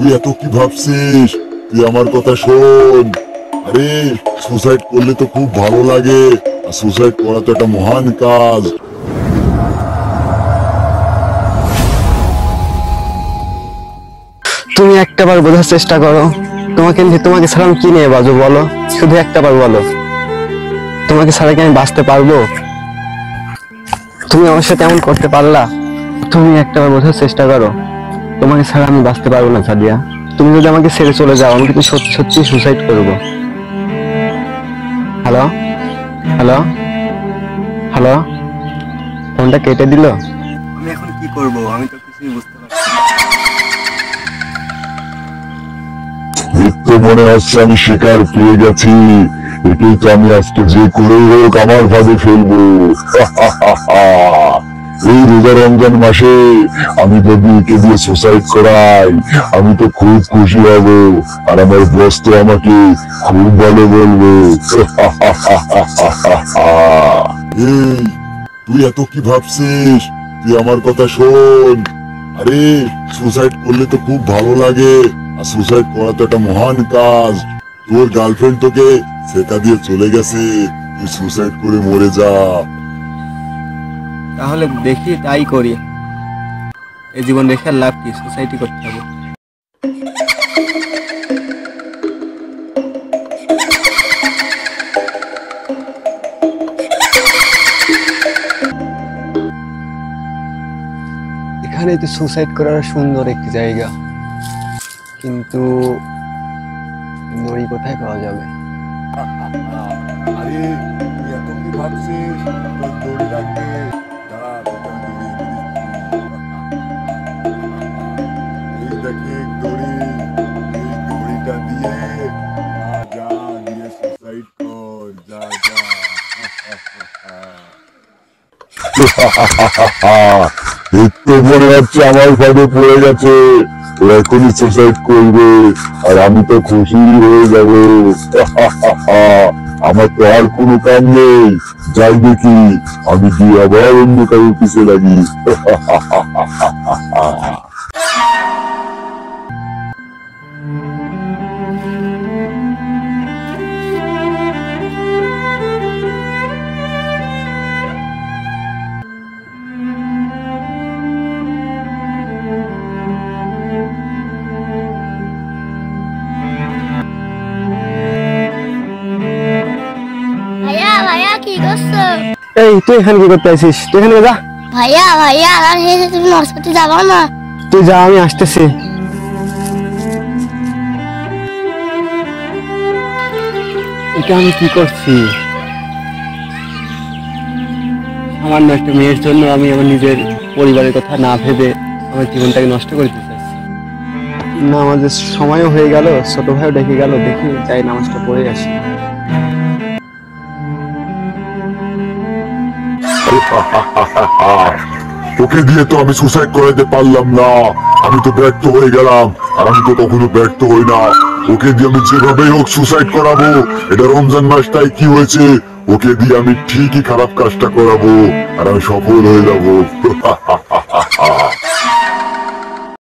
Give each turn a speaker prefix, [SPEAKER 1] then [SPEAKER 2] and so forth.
[SPEAKER 1] তুই এত কি ভাবছিস? তুই আমার কথা শোন। আরে সুসাইড করলে তো খুব ভালো লাগে, আর সুসাইড করা তো একটা মহান কাজ।
[SPEAKER 2] তুমি একটাবার বোঝার চেষ্টা করো। তোমাকে ছাড়া আমি কি নিয়ে বাঁচবো বলো? শুধু একটাবার বলো, তোমাকে ছাড়া কি আমি বাঁচতে পারবো? তুমি আমার সাথে এমন করতে পারলা? তুমি একটাবার বোঝার চেষ্টা করো, তোমাকে ছাড়া আমি বাঁচতে পারবো না সাদিয়া। তুমি যদি আমাকে ছেড়ে চলে যাও, আমি কিন্তু সত্যি সত্যি সুসাইড করবো। হ্যালো হ্যালো হ্যালো, ফোনটা কেটে দিল। আমি এখন কি করব? আমি তো কিছুই বুঝতে পারছি না।
[SPEAKER 1] তো মনে হচ্ছে আমি শিকার পেয়ে গেছি। এটাই তো আমি আজকে যে করে হোক আমার ভাবে ফেলবো। এই রোজা রমজান মাসে আমি যদি একে দিয়ে সুসাইড করাই, আমি তো খুব খুশি হব, আর আমার বস তো আমাকে খুব ভালো বলবে। এই তুই এত কি ভাবছিস? তুই আমার কথা শোন। আরে সুসাইড করলে তো খুব ভালো লাগে, আর সুসাইড করা তো একটা মহান কাজ। তোর গার্লফ্রেন্ড তোকে সেটা দিয়ে চলে গেছে, তুই সুসাইড করে মরে যা।
[SPEAKER 2] তাহলে দেখি তাই করি। এই জীবন রেখে আর লাভ কি? সোসাইটি করতে হবে। এখানে তো সুসাইড করার সুন্দর একটি জায়গা, কিন্তু দড়ি কোথায় পাওয়া যাবে?
[SPEAKER 1] আরে তুই এত কি ভাবছিস? তোর দড়ি লাগবে, দাঁড়া তোকে আমি দড়ি এনে দিচ্ছি। এই দেখে দড়ি, এই দড়িটা দিয়ে যা গিয়ে সুসাইড কর, যা যা। একটু মনে হচ্ছে আমার ফাঁদে পড়ে গেছে, ও এখনই সুসাইড করবে, আর আমি তো খুশি হয়ে যাব। আমার তো আর কোনো কাম নেই, যাই দেখি আমি গিয়ে আবার অন্য কারোর পিছে লাগি।
[SPEAKER 3] ভাইয়া ভাইয়া কি করছো?
[SPEAKER 2] এই তুই এখানে কি করতে আছিস? তুই এখানে যা।
[SPEAKER 3] ভাইয়া ভাইয়া আর হেসে তুমি হসপিটালে যাবো না?
[SPEAKER 2] তুই যা, আমি আসতেছি। এটা আমি কি করছি? সামান্য একটা মেয়ের জন্য আমি আমার নিজের পরিবারের কথা না ভেবে আমার জীবনটাকে নষ্ট করে দিতে চাচ্ছি। নামাজের সময়ও হয়ে গেল, ছোট ভাইও ডেকে গেল, দেখি যাই নামাজটা পড়ে আসি।
[SPEAKER 1] ওকে দিয়ে তো আমি সুসাইড করাইতে পারলাম না, আমি তো ব্যর্থ হয়ে গেলাম, আর আমি তো কখনো ব্যর্থ হই না। ওকে দিয়ে আমি যেভাবেই হোক সুসাইড করাবো। এটা রমজান মাস, তাই কি হয়েছে, ওকে দিয়ে আমি ঠিকই খারাপ কাজটা করাবো, আর আমি সফল হয়ে যাবো।